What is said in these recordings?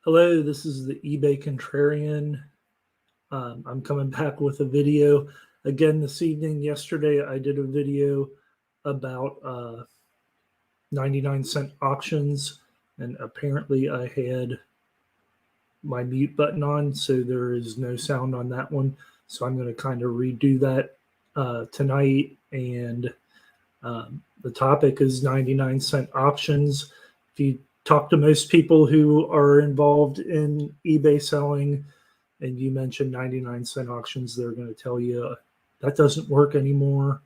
Hello, this is the eBay Contrarian. I'm coming back with a video again this evening. Yesterday, I did a video about 99-cent auctions, and apparently I had my mute button on, so there is no sound on that one. So I'm going to kind of redo that tonight, and the topic is 99-cent auctions. If you talk to most people who are involved in eBay selling and you mention 99-cent auctions, they're going to tell you that doesn't work anymore.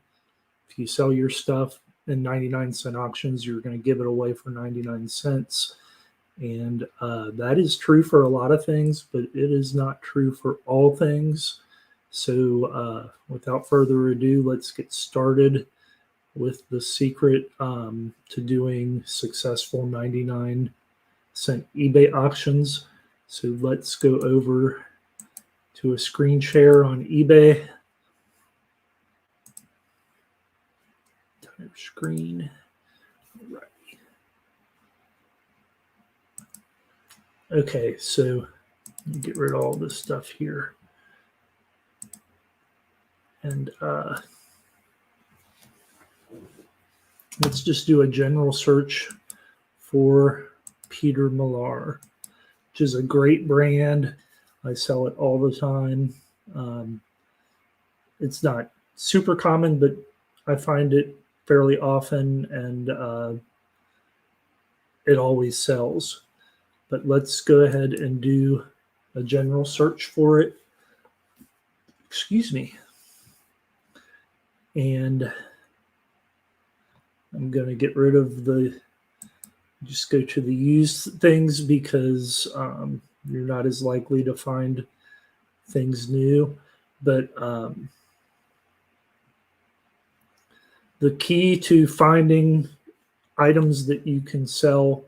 If you sell your stuff in 99-cent auctions, you're going to give it away for 99 cents. And that is true for a lot of things, but it is not true for all things. So without further ado, let's get started with the secret to doing successful 99-cent eBay auctions. So let's go over to a screen share on eBay. Entire screen. All right. Okay, so let me get rid of all this stuff here. And let's just do a general search for Peter Millar, which is a great brand. I sell it all the time. It's not super common, but I find it fairly often, and it always sells. But let's go ahead and do a general search for it. Excuse me. And I'm going to get rid of just go to the used things because you're not as likely to find things new. But the key to finding items that you can sell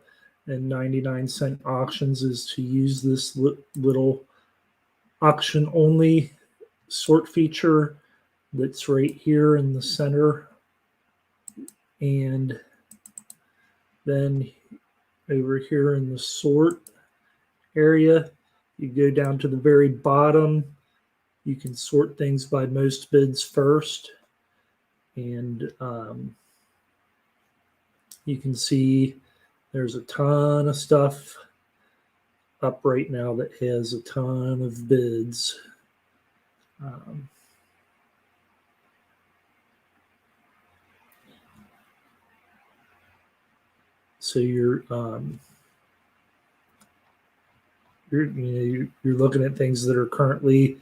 in 99-cent auctions is to use this little auction only sort feature that's right here in the center. And then over here in the sort area, you go down to the very bottom. You can sort things by most bids first. And you can see there's a ton of stuff up right now that has a ton of bids. So you're looking at things that are currently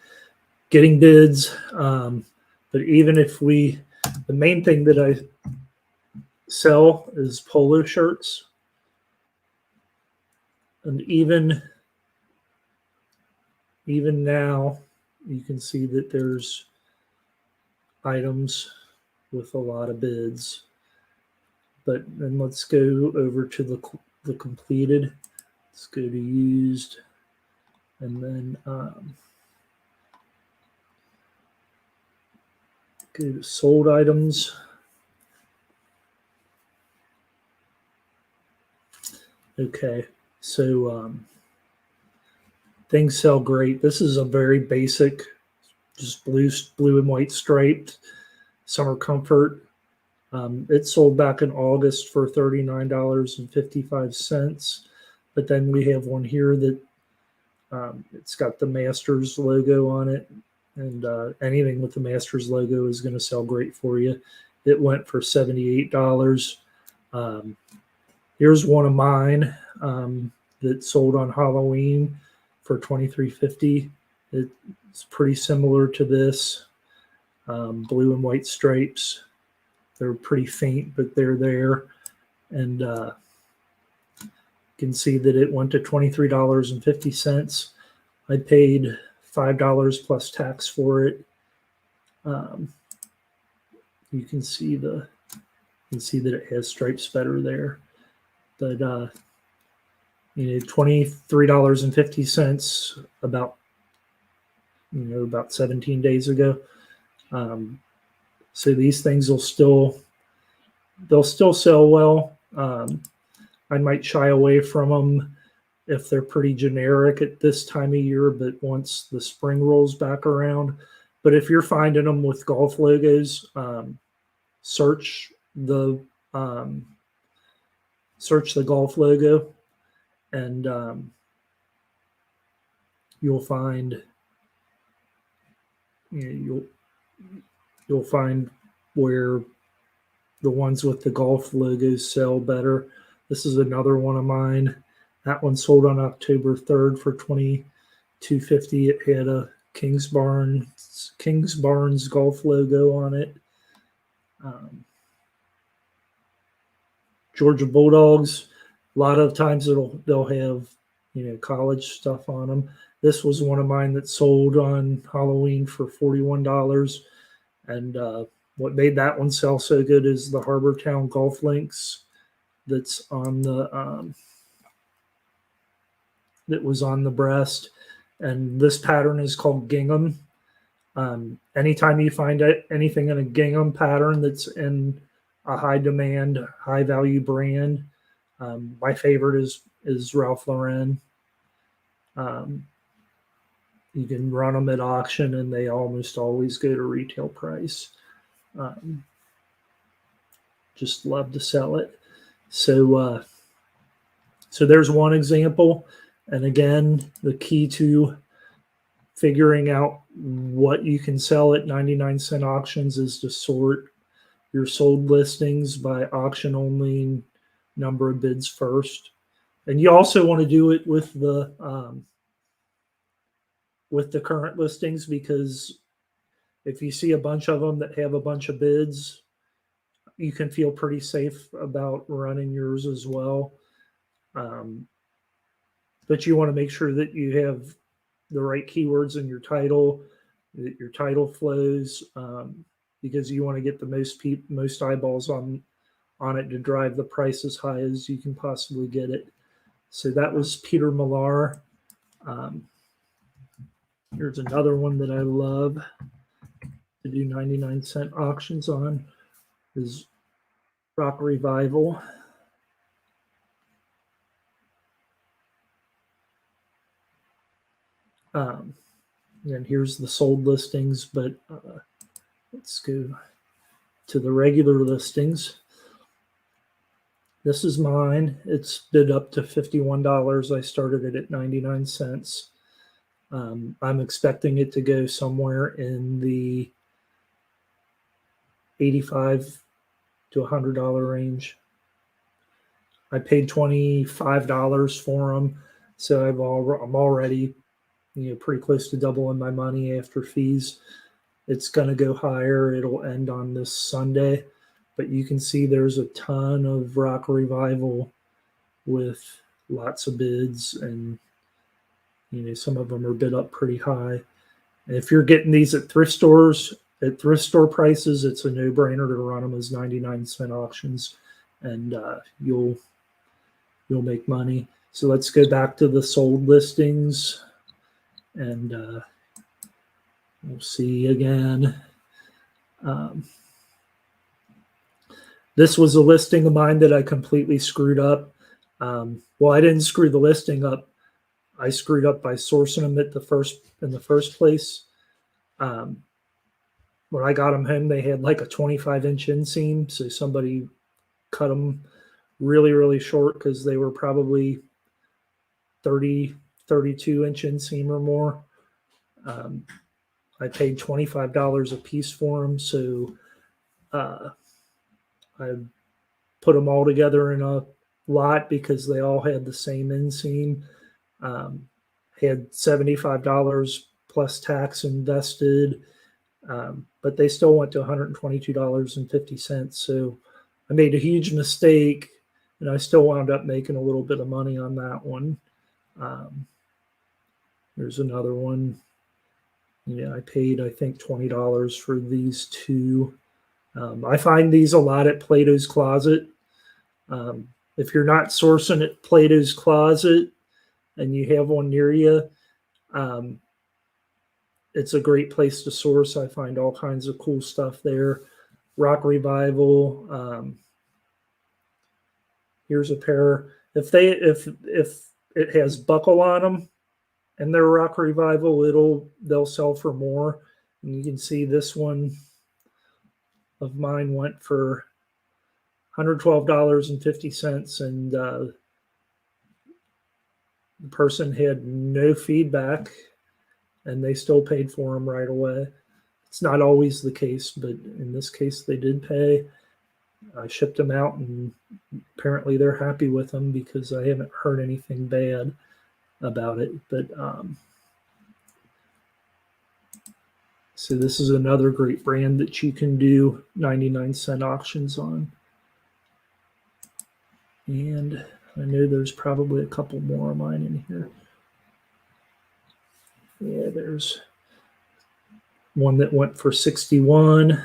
getting bids. But even if the main thing that I sell is polo shirts. And even now, you can see that there's items with a lot of bids. But then let's go over to the completed. Let's go to used, and then go to sold items. Okay, so things sell great. This is a very basic, just blue and white striped summer comfort. It sold back in August for $39.55. But then we have one here that it's got the Masters logo on it. And anything with the Masters logo is going to sell great for you. It went for $78. Here's one of mine that sold on Halloween for $23.50. It's pretty similar to this. Blue and white stripes. They're pretty faint, but they're there. And you can see that it went to $23.50. I paid $5 plus tax for it. You can see that it has stripes better there. But $23.50 about 17 days ago. So these things will still sell well. I might shy away from them if they're pretty generic at this time of year, but once the spring rolls back around. But if you're finding them with golf logos, search the um, search the golf logo, and you'll find you'll find where the ones with the golf logos sell better. This is another one of mine. That one sold on October 3rd for $22.50. It had a Kings Barnes golf logo on it. Georgia Bulldogs. A lot of times they'll have college stuff on them. This was one of mine that sold on Halloween for $41. And what made that one sell so good is the Harbor Town golf links that's on the that was on the breast. And this pattern is called gingham. Anytime you find anything in a gingham pattern that's in a high demand, high value brand, my favorite is Ralph Lauren. You can run them at auction, and they almost always go to retail price. Just love to sell it. So there's one example. And again, the key to figuring out what you can sell at 99-cent auctions is to sort your sold listings by auction only, number of bids first. And you also want to do it with the current listings, because if you see a bunch of them that have a bunch of bids, you can feel pretty safe about running yours as well. But you want to make sure that you have the right keywords in your title, that your title flows, because you want to get the most eyeballs on it to drive the price as high as you can possibly get it. So that was Peter Millar. Here's another one that I love to do 99-cent auctions on, is Rock Revival. And here's the sold listings, but let's go to the regular listings. This is mine. It's bid up to $51. I started it at 99 cents. I'm expecting it to go somewhere in the $85 to $100 range. I paid $25 for them, so I'm already pretty close to doubling my money after fees. It's going to go higher. It'll end on this Sunday, but you can see there's a ton of Rock Revival with lots of bids, and some of them are bid up pretty high. And if you're getting these at thrift stores, at thrift store prices, it's a no-brainer to run them as 99-cent auctions, and you'll make money. So let's go back to the sold listings, and we'll see again. This was a listing of mine that I completely screwed up. Well, I didn't screw the listing up. I screwed up by sourcing them in the first place. When I got them home, they had like a 25-inch inseam, so somebody cut them really, really short because they were probably 32-inch inseam or more. I paid $25 a piece for them, so I put them all together in a lot because they all had the same inseam. Had $75 plus tax invested, but they still went to $122.50. So I made a huge mistake, and I still wound up making a little bit of money on that one. There's another one. I paid, I think, $20 for these two. I find these a lot at Plato's Closet. If you're not sourcing at Plato's Closet and you have one near you, it's a great place to source. I find all kinds of cool stuff there. Rock Revival. Here's a pair. If it has buckle on them, and they're Rock Revival. They'll sell for more. And you can see this one of mine went for $112.50, and the person had no feedback, and they still paid for them right away. It's not always the case, but in this case, they did pay. I shipped them out, and apparently they're happy with them because I haven't heard anything bad about it. But so this is another great brand that you can do 99-cent auctions on. And I know there's probably a couple more of mine in here. Yeah, there's one that went for 61.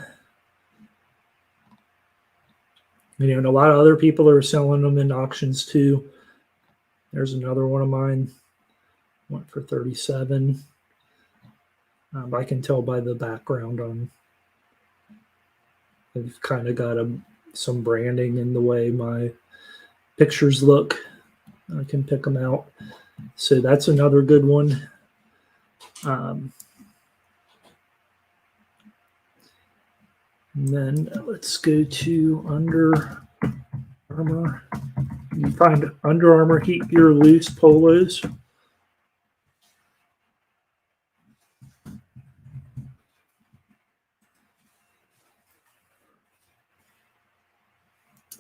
And a lot of other people are selling them in auctions too. There's another one of mine, went for 37. I can tell by the background on. I've kind of got some branding in the way my pictures look. I can pick them out. So that's another good one. And then let's go to Under Armour. You can find Under Armour Heat Gear loose polos.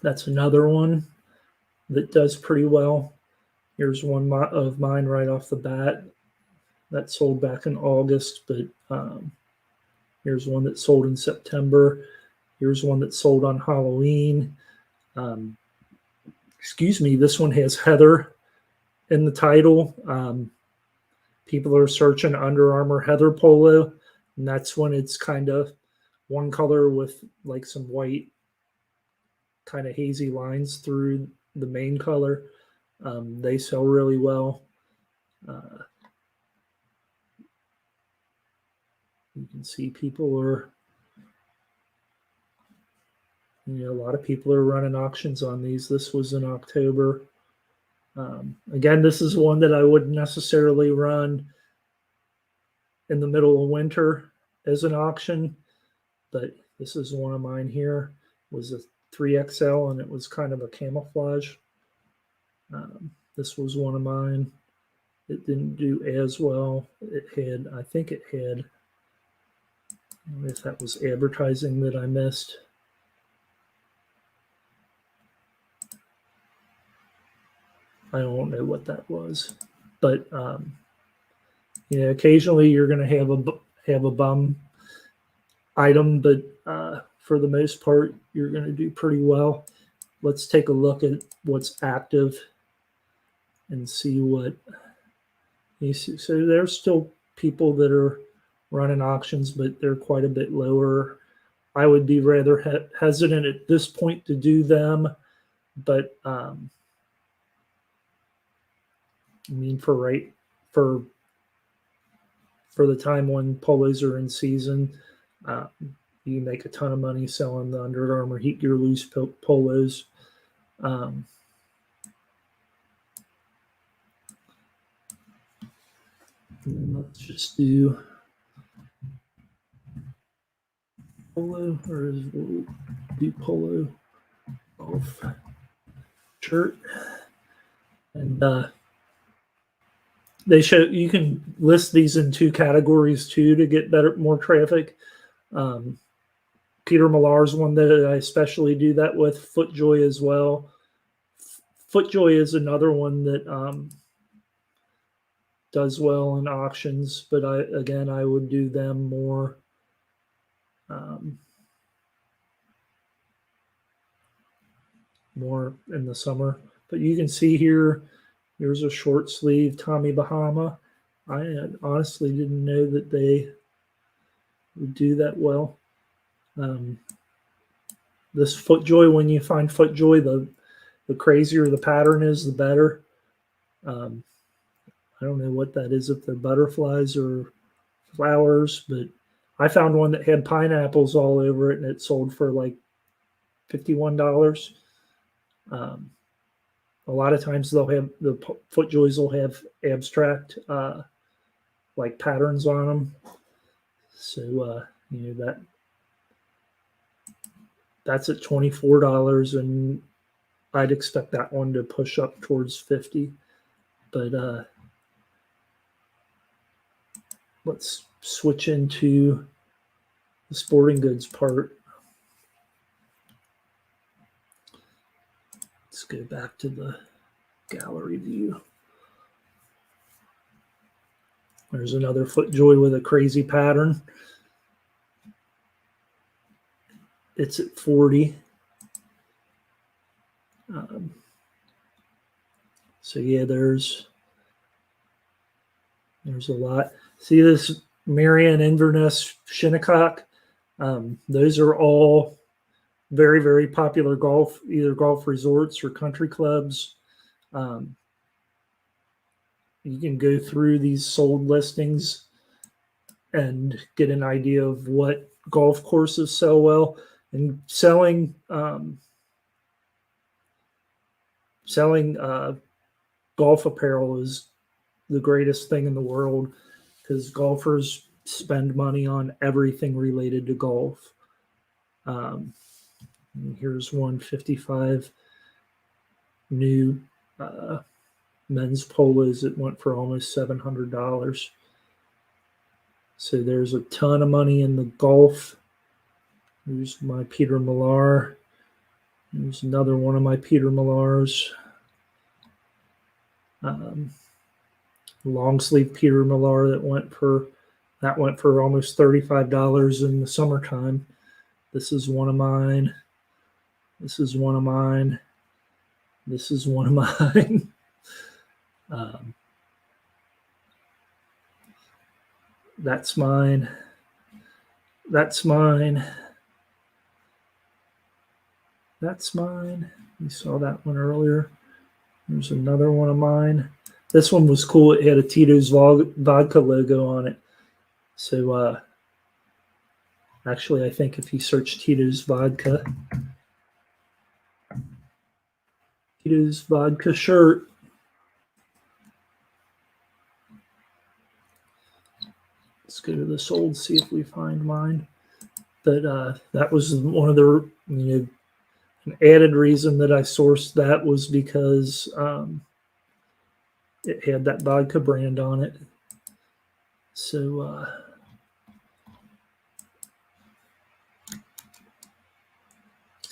That's another one that does pretty well. Here's one of mine right off the bat. That sold back in August, but here's one that sold in September. Here's one that sold on Halloween. Excuse me, this one has Heather in the title. People are searching Under Armour Heather Polo, and that's when it's kind of one color with like some white kind of hazy lines through the main color. They sell really well. You can see people are, a lot of people are running auctions on these. This was in October. Again, this is one that I wouldn't necessarily run in the middle of winter as an auction, but this is one of mine here. It was a 3XL, and it was kind of a camouflage. This was one of mine. It didn't do as well. I think it had, if that was advertising that I missed. I don't know what that was, but occasionally you're going to have a bum item, but for the most part, you're going to do pretty well. Let's take a look at what's active and see what you see. So there's still people that are running auctions, but they're quite a bit lower. I would be rather hesitant at this point to do them, but for the time when polos are in season, you make a ton of money selling the Under Armour Heat Gear loose polos. Let's just do polo, or we'll do polo golf shirt, and they show you can list these in two categories too to get more traffic. Peter Millar's one that I especially do that with. FootJoy as well. FootJoy is another one that does well in auctions, but I would do them more. More in the summer. But you can see here's a short sleeve Tommy Bahama. I honestly didn't know that they would do that well. This FootJoy, when you find FootJoy, the crazier the pattern is, the better. I don't know what that is, if they're butterflies or flowers, but I found one that had pineapples all over it, and it sold for like $51. A A lot of times they'll have the FootJoys will have abstract like patterns on them. So that's at $24, and I'd expect that one to push up towards 50. But let's switch into the sporting goods part. Let's go back to the gallery view. There's another FootJoy with a crazy pattern. It's at 40. So yeah, there's a lot. See this Marian Inverness Shinnecock? Those are all very, very popular either golf resorts or country clubs. You can go through these sold listings and get an idea of what golf courses sell well. And selling golf apparel is the greatest thing in the world, because golfers spend money on everything related to golf. And here's 155 new men's polos that went for almost $700. So there's a ton of money in the golf. Here's my Peter Millar. There's another one of my Peter Millars. Long sleeve Peter Millar that went for almost $35 in the summertime. This is one of mine. This is one of mine. This is one of mine. That's mine. That's mine. That's mine. You saw that one earlier. There's another one of mine. This one was cool. It had a Tito's vodka logo on it. So actually, I think if you search Tito's vodka shirt, let's go to the sold, see if we find mine. But that was one of the, an added reason that I sourced that was because it had that vodka brand on it. So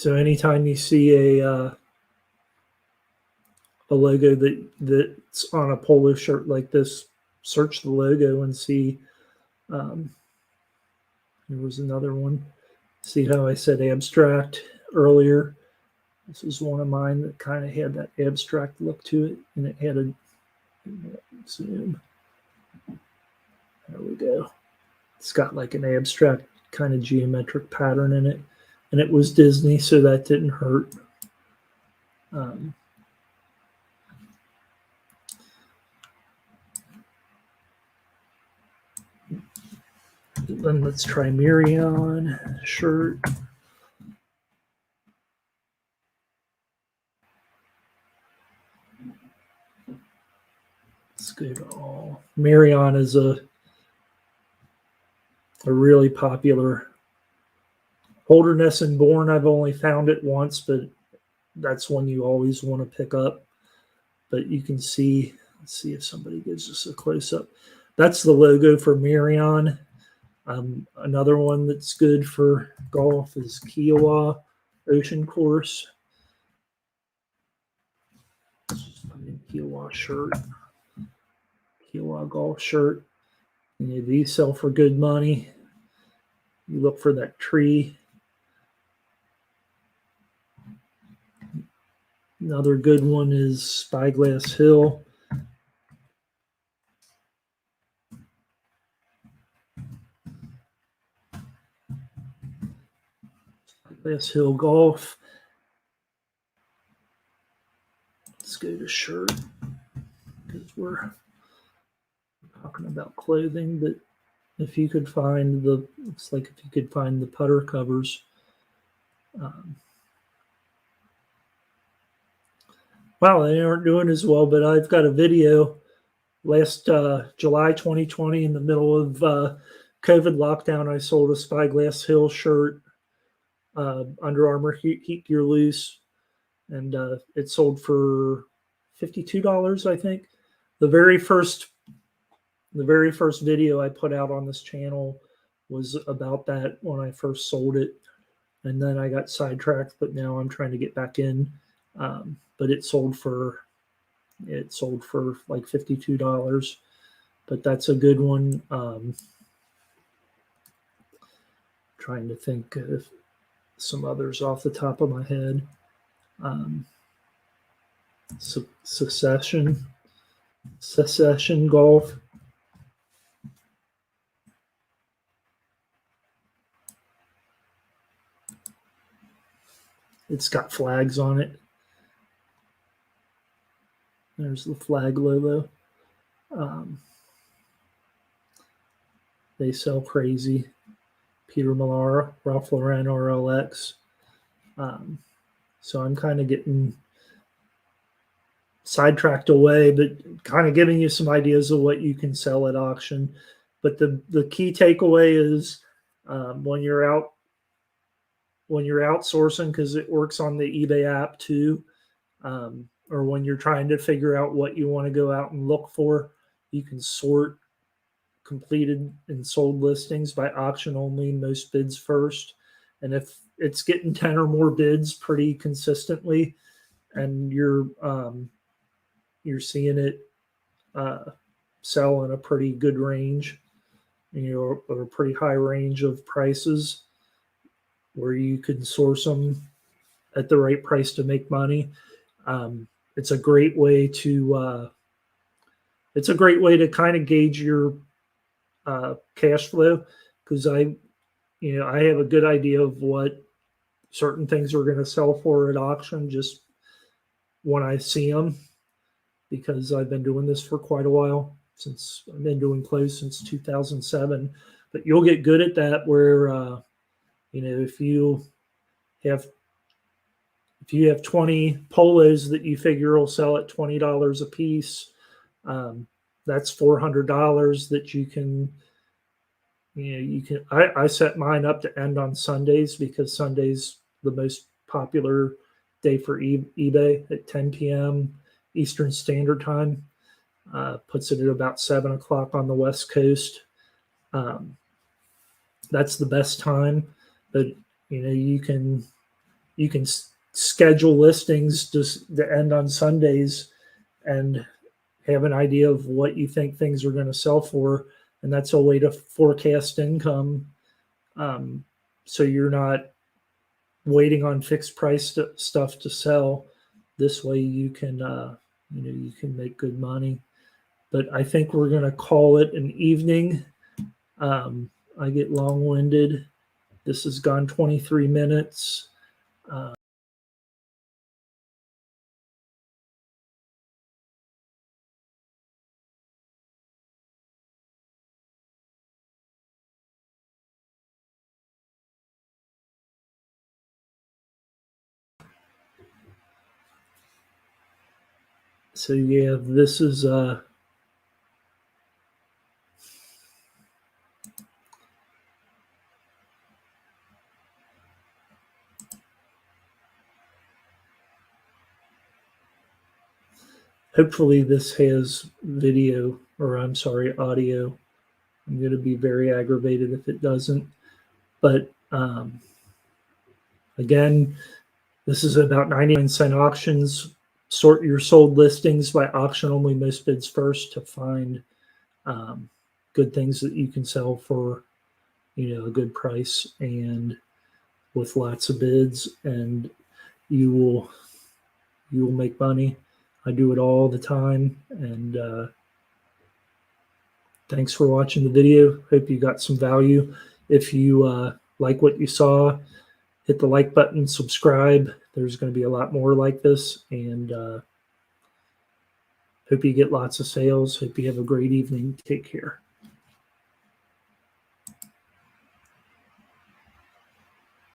anytime you see a logo that's on a polo shirt like this, search the logo and see. There was another one. See how I said abstract earlier? This is one of mine that kind of had that abstract look to it, and it had a zoom. There we go. It's got like an abstract kind of geometric pattern in it, and it was Disney, so that didn't hurt. Then let's try Marion shirt. Let's go to all. Marion is a really popular. Holderness and Bourne, I've only found it once, but that's one you always want to pick up. But you can see, let's see if somebody gives us a close-up. That's the logo for Marion. Another one that's good for golf is Kiowa Ocean Course. Kiowa shirt. Kiowa golf shirt. And these sell for good money. You look for that tree. Another good one is Spyglass Hill. Spyglass Hill Golf. Let's go to shirt, because we're talking about clothing. But if you could find it's like if you could find the putter covers. Wow, they aren't doing as well, but I've got a video last July 2020 in the middle of COVID lockdown. I sold a Spyglass Hill shirt, Under Armour heat gear loose, and it sold for $52, I think. The very first video I put out on this channel was about that when I first sold it, and then I got sidetracked. But now I'm trying to get back in. But it sold for like $52. But that's a good one. Trying to think of some others off the top of my head. Secession Golf. It's got flags on it. There's the flag logo. They sell crazy. Peter Millar, Ralph Lauren RLX. So I'm kind of getting sidetracked away, but kind of giving you some ideas of what you can sell at auction. But the key takeaway is when you're outsourcing, because it works on the eBay app too, or when you're trying to figure out what you want to go out and look for, you can sort completed and sold listings by auction only, most bids first. And if it's getting 10 or more bids pretty consistently, and you're seeing it sell in a pretty good range, or a pretty high range of prices, where you can source them at the right price to make money, it's a great way to kind of gauge your cash flow, because I have a good idea of what certain things are going to sell for at auction just when I see them, because I've been doing this for quite a while. Since I've been doing clothes since 2007. But you'll get good at that, where if you have 20 polos that you figure will sell at $20 a piece, that's $400 that you can. I set mine up to end on Sundays, because Sunday's the most popular day for eBay at 10 p.m. Eastern Standard Time. Puts it at about 7 o'clock on the West Coast. That's the best time. But you can schedule listings to end on Sundays and have an idea of what you think things are going to sell for, and that's a way to forecast income. So you're not waiting on fixed price stuff to sell. This way you can you can make good money. But I think we're going to call it an evening. I get long-winded. This has gone 23 minutes. So yeah, this is hopefully this has video, or I'm sorry, audio. I'm going to be very aggravated if it doesn't. But again, this is about 99-cent auctions. Sort your sold listings by auction only, most bids first, to find good things that you can sell for a good price and with lots of bids, and you will make money. I do it all the time. And thanks for watching the video. Hope you got some value. If you like what you saw, hit the like button, subscribe. There's going to be a lot more like this, and hope you get lots of sales. Hope you have a great evening. Take care.